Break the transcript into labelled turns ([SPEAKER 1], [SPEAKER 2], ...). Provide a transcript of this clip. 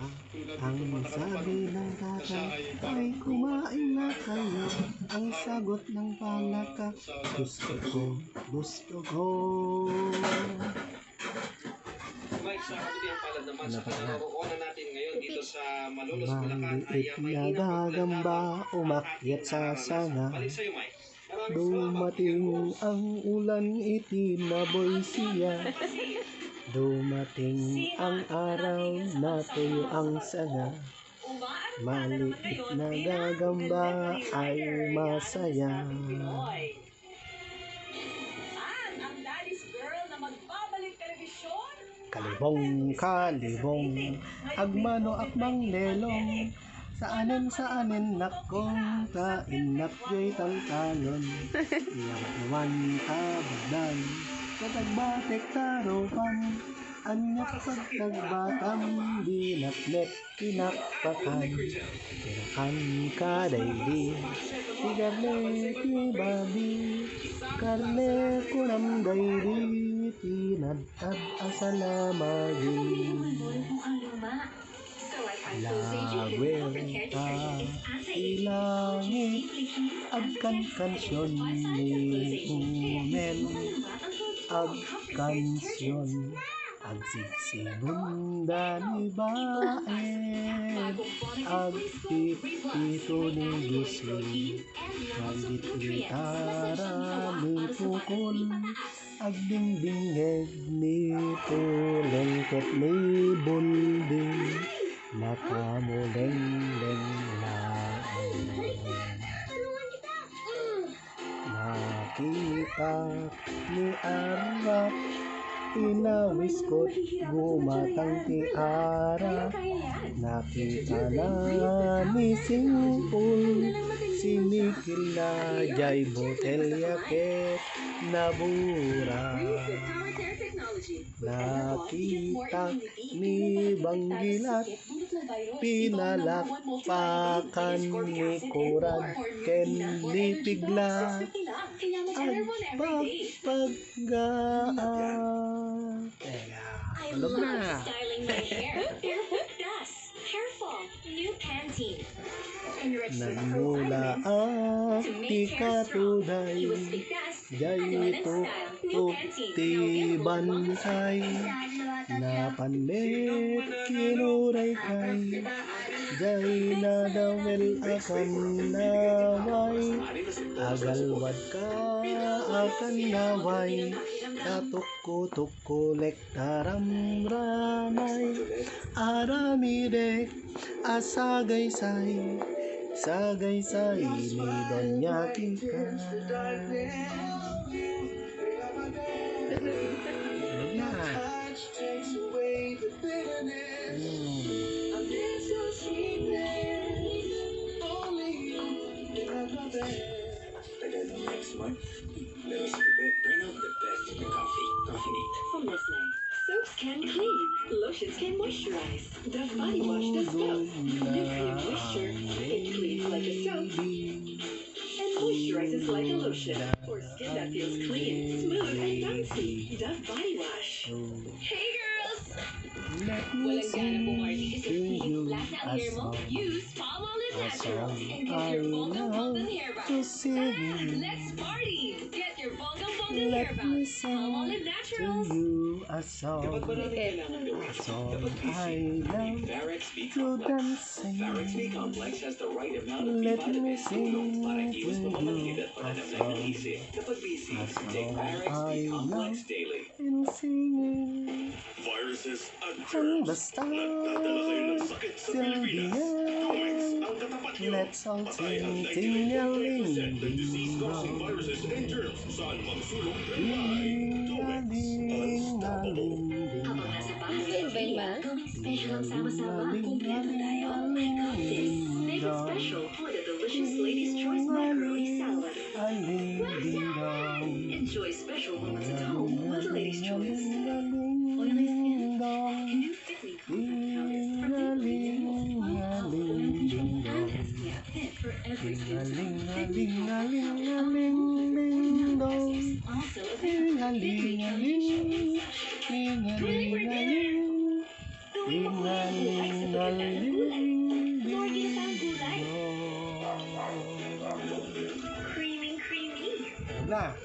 [SPEAKER 1] pa. Ang sabi ng tatay ay kumain na kayo. Ang sagot ng palaka, gusto ko. Ano pa na? Maliit na gagamba umakyat sa sanga. Dumating ang ulan, itinaboy siya. Dumating ang araw, natuyo ang sanga. Maliit na gagamba ay masaya. Kalibong, agmano akmang lelong. Saanin nakong kainakyo'y tangtalon. Iyak naman kabagdan, katagbatek taropan. Anyak pagtagbatam, dinaknet pinakpakan. Tirakan ka daili, tigarne tibabi. Karne kunam daili, tinadad asalamagi. Lagwenta ilangit, agkan kansyon ni Umel. Agkansyon, agsisinunda ni Baed. Agpipito ni Gusi, agit gitara ni Pukol. Agdingdingeg ni Pulengket ni Bulding. Nakamuleng-leng laeng. Nakita ni Arap, inawis ko't gumatang ti Ara. Nakita na ni Singpul, si Mikil na jay botelyaket nabura. Nakita ni Banggilat, pinalakpakan ni Kurad ken ni Pigla. Agpagpagaan. Tulog na. Nagmula ang tikatuday, jay ti bansay. Napanit kinuray kay, jay nadawel akan naway. Agalwad ka akan naway, katukko-tukko lektaramramay. Aramidek asagaysay, sagaysay ni Doña Kika.
[SPEAKER 2] Next month, let us bring out the best in your coffee. Coffee Neat.
[SPEAKER 3] From Nestle. Soaps can clean, lotions can moisturize. Dove Body Wash does both. Nutrient moisture, it cleans like a soap and moisturizes like a lotion. For skin that feels clean, smooth, and bouncy. Dove Body Wash. Hey girls! Walang gana bumarti kasi flat na ang hair mo? Use Palmolive Naturals and get your bonggang hair back. Let's party! Get your bonggang hair back. Palmolive Naturals.
[SPEAKER 1] A song I love to dancing.
[SPEAKER 2] Varex B Complex has the right amount of
[SPEAKER 1] Let me
[SPEAKER 2] vitamins
[SPEAKER 1] sing
[SPEAKER 2] tulong para
[SPEAKER 1] to
[SPEAKER 2] iwas
[SPEAKER 1] you
[SPEAKER 2] pamamagitan
[SPEAKER 1] a
[SPEAKER 2] para naman
[SPEAKER 1] song.
[SPEAKER 2] isip. Kapag busy, take Varex
[SPEAKER 1] I
[SPEAKER 2] B Complex
[SPEAKER 1] love
[SPEAKER 2] daily.
[SPEAKER 1] in singing.
[SPEAKER 4] Viruses at
[SPEAKER 1] Ang
[SPEAKER 4] germs.
[SPEAKER 1] basta
[SPEAKER 4] Nagdadala kayo ng sakit sa
[SPEAKER 1] till the
[SPEAKER 4] Pilipinas. Comex
[SPEAKER 1] end.
[SPEAKER 4] ang katapat nyo.
[SPEAKER 1] Let's all
[SPEAKER 4] Patay ang
[SPEAKER 1] ting
[SPEAKER 4] 99.9% ng disease-causing viruses and germs. Saan magsulong Comex, unstoppable.
[SPEAKER 3] Habang nasa bahay, gawing special ang sama-sama. Kompleto tayo. Got this. Make it special with a delicious Lady's Choice Macaroni Salad. Enjoy special moments at home with Lady's Choice. Oily skin can do thickly complex from Italy. Yeah, fit for every skin tone. Also available in Italy.
[SPEAKER 1] Galing
[SPEAKER 3] More ginataang gulay.
[SPEAKER 1] dito.
[SPEAKER 3] Creamy, creamy.
[SPEAKER 1] Na.